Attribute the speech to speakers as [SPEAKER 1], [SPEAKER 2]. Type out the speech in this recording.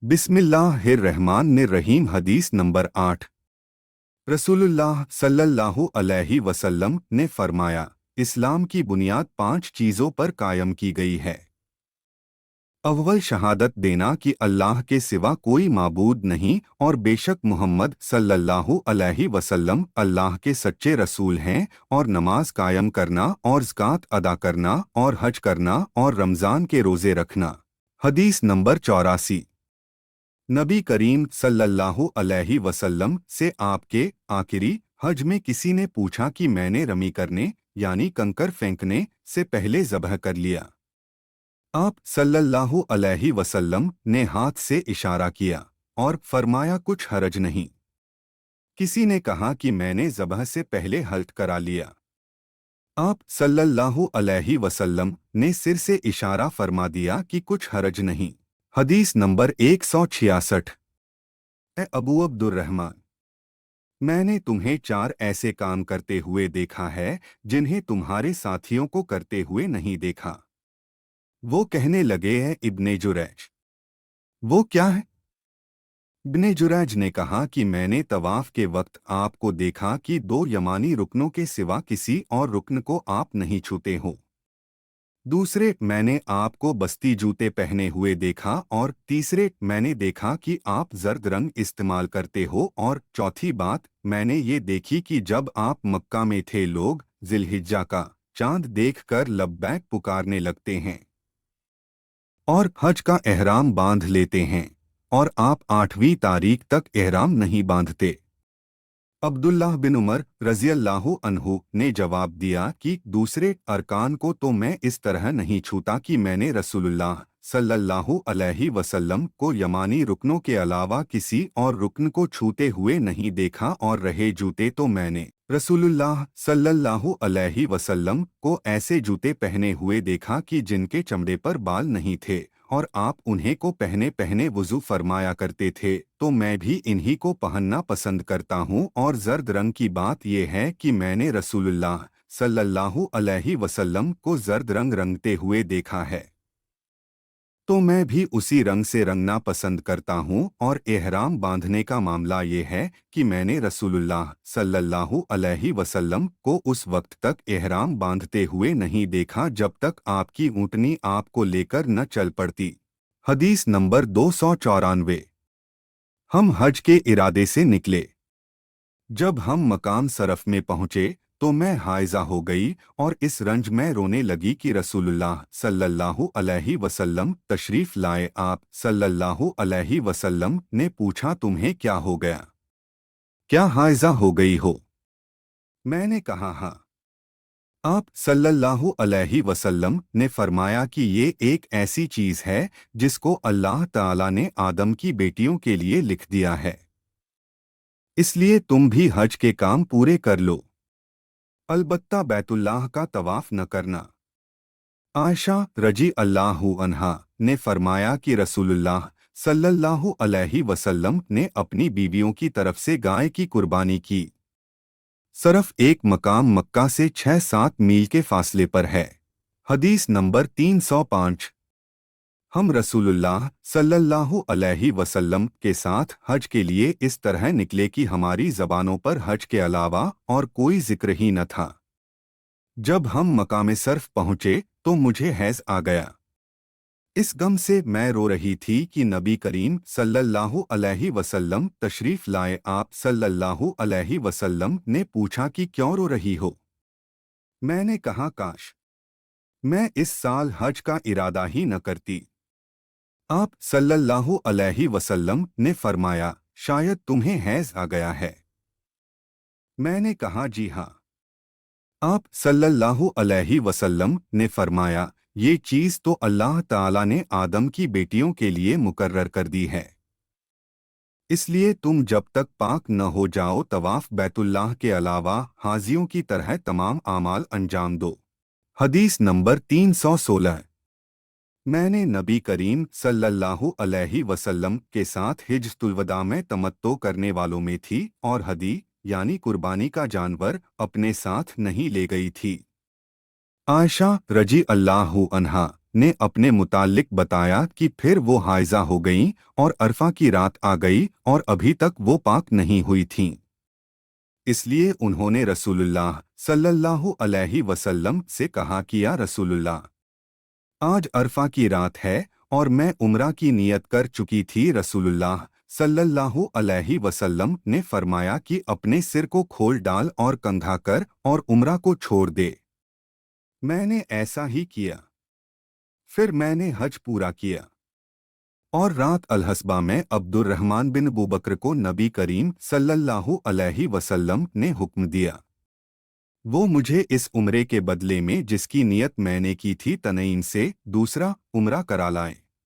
[SPEAKER 1] बिस्मिल्लाहिर्रहमानिर्रहीम। हदीस नंबर 8। रसूलुल्लाह सल्लल्लाहु अलैहि वसल्लम ने फरमाया, इस्लाम की बुनियाद 5 चीज़ों पर कायम की गई है। अव्वल शहादत देना कि अल्लाह के सिवा कोई माबूद नहीं और बेशक मुहम्मद सल्लल्लाहु अलैहि वसल्लम अल्लाह के सच्चे रसूल हैं, और नमाज कायम करना और ज़कात अदा करना और हज करना और रमज़ान के रोज़े रखना। हदीस नंबर 84। नबी करीम सल्लल्लाहु अलैहि वसल्लम से आपके आखिरी हज में किसी ने पूछा कि मैंने रमी करने यानी कंकर फेंकने से पहले ज़बह कर लिया। आप सल्लल्लाहु अलैहि वसल्लम ने हाथ से इशारा किया और फरमाया, कुछ हरज नहीं। किसी ने कहा कि मैंने ज़बह से पहले हल्क करा लिया। आप सल्लल्लाहु अलैहि वसल्लम ने सिर से इशारा फरमा दिया कि कुछ हरज नहीं। हदीस नंबर 166। ए अबू अब्दुर्रहमान, मैंने तुम्हें 4 ऐसे काम करते हुए देखा है जिन्हें तुम्हारे साथियों को करते हुए नहीं देखा। वो कहने लगे, हैं इब्ने जुरैज। वो क्या है? इब्ने जुरैज ने कहा कि मैंने तवाफ के वक्त आपको देखा कि 2 यमानी रुकनों के सिवा किसी और रुकन को आप नहीं छूते हो। दूसरे, मैंने आपको बस्ती जूते पहने हुए देखा, और तीसरे, मैंने देखा कि आप जर्द रंग इस्तेमाल करते हो, और चौथी बात मैंने ये देखी कि जब आप मक्का में थे लोग जिलहिज्जा का चांद देखकर लब्बैक पुकारने लगते हैं और हज का एहराम बांध लेते हैं, और आप 8वीं तारीख तक एहराम नहीं बांधते। अब्दुल्लाह बिन उमर रज़ियल्लाहु अन्हु ने जवाब दिया कि दूसरे अरकान को तो मैं इस तरह नहीं छूता कि मैंने रसूलुल्लाह सल्लल्लाहु अलैहि वसल्लम को यमानी रुकनों के अलावा किसी और रुकन को छूते हुए नहीं देखा, और रहे जूते तो मैंने रसूलुल्लाह सल्लल्लाहु अलैहि वसल्लम को ऐसे जूते पहने हुए देखा कि जिनके चमड़े पर बाल नहीं थे, और आप उन्हें को पहने पहने वुज़ू फरमाया करते थे, तो मैं भी इन्हीं को पहनना पसंद करता हूँ। और जर्द रंग की बात यह है कि मैंने रसूलुल्लाह सल्लल्लाहु अलैहि वसल्लम को जर्द रंग रंगते हुए देखा है, तो मैं भी उसी रंग से रंगना पसंद करता हूँ। और एहराम बांधने का मामला ये है कि मैंने रसूलुल्लाह सल्लल्लाहु अलैहि वसल्लम को उस वक्त तक एहराम बांधते हुए नहीं देखा जब तक आपकी ऊँटनी आपको लेकर न चल पड़ती। हदीस नंबर 294। हम हज के इरादे से निकले। जब हम मकाम सरफ में पहुँचे तो मैं हाइजा हो गई, और इस रंज में रोने लगी कि रसूलुल्लाह सल्लल्लाहु अलैहि वसल्लम तशरीफ लाए। आप सल्लल्लाहु अलैहि वसल्लम ने पूछा, तुम्हें क्या हो गया? क्या हाइजा हो गई हो? मैंने कहा, हाँ। आप सल्लल्लाहु अलैहि वसल्लम ने फरमाया कि ये एक ऐसी चीज़ है जिसको अल्लाह ताला ने आदम की बेटियों के लिए लिख दिया है, इसलिए तुम भी हज के काम पूरे कर लो, अलबत्ता बैतुल्लाह का तवाफ न करना। आयशा रजी अल्लाहु अन्हा ने फरमाया कि रसूलुल्लाह सल्लल्लाहु अलैहि वसल्लम ने अपनी बीवियों की तरफ से गाय की कुर्बानी की। सरफ एक मकाम मक्का से 6-7 मील के फासले पर है। हदीस नंबर 305। हम रसूलुल्लाह सल्लल्लाहु अलैहि वसल्लम के साथ हज के लिए इस तरह निकले कि हमारी ज़बानों पर हज के अलावा और कोई जिक्र ही न था। जब हम मकामे सर्फ पहुँचे तो मुझे हैज़ आ गया। इस गम से मैं रो रही थी कि नबी करीम सल्लल्लाहु अलैहि वसल्लम तशरीफ लाए। आप सल्लल्लाहु अलैहि वसल्लम ने पूछा कि क्यों रो रही हो? मैंने कहा, काश मैं इस साल हज का इरादा ही न करती। आप सल्लल्लाहु अलैहि वसल्लम ने फरमाया, शायद तुम्हें हैज़ आ गया है। मैंने कहा, जी हाँ। आप सल्लल्लाहु अलैहि वसल्लम ने फरमाया, ये चीज़ तो अल्लाह ताला ने आदम की बेटियों के लिए मुकर्रर कर दी है, इसलिए तुम जब तक पाक न हो जाओ तवाफ बैतुल्लाह के अलावा हाजियों की तरह तमाम आमाल अंजाम दो। हदीस नंबर 316। मैंने नबी करीम सल्लल्लाहु अलैहि वसल्लम के साथ हिज्जतुल वदा में तमत्तो करने वालों में थी, और हदी यानी कुर्बानी का जानवर अपने साथ नहीं ले गई थी। आयशा रजी अल्लाहु अन्हा نے अपने मुताल्लिक बताया कि फिर वो हाइजा हो गईं और अरफा की रात आ गई और अभी तक वो पाक नहीं हुई थीं। इसलिए उन्होंने रसूलुल्लाह सल्लल्लाहु अलैहि वसल्लम से कहा कि या रसूलुल्लाह, आज अरफा की रात है और मैं उम्रा की नियत कर चुकी थी। रसूलुल्लाह सल्लल्लाहु अलैहि वसल्लम ने फरमाया कि अपने सिर को खोल डाल और कंधा कर और उम्रा को छोड़ दे। मैंने ऐसा ही किया। फिर मैंने हज पूरा किया और रात अलहस्बा में अब्दुर्रहमान बिन अबू बकर को नबी करीम सल्लल्लाहु अलैहि वसल्लम ने हुक्म दिया। वो मुझे इस उम्रे के बदले में जिसकी नियत मैंने की थी तनईम से दूसरा उम्रा करा लाएं।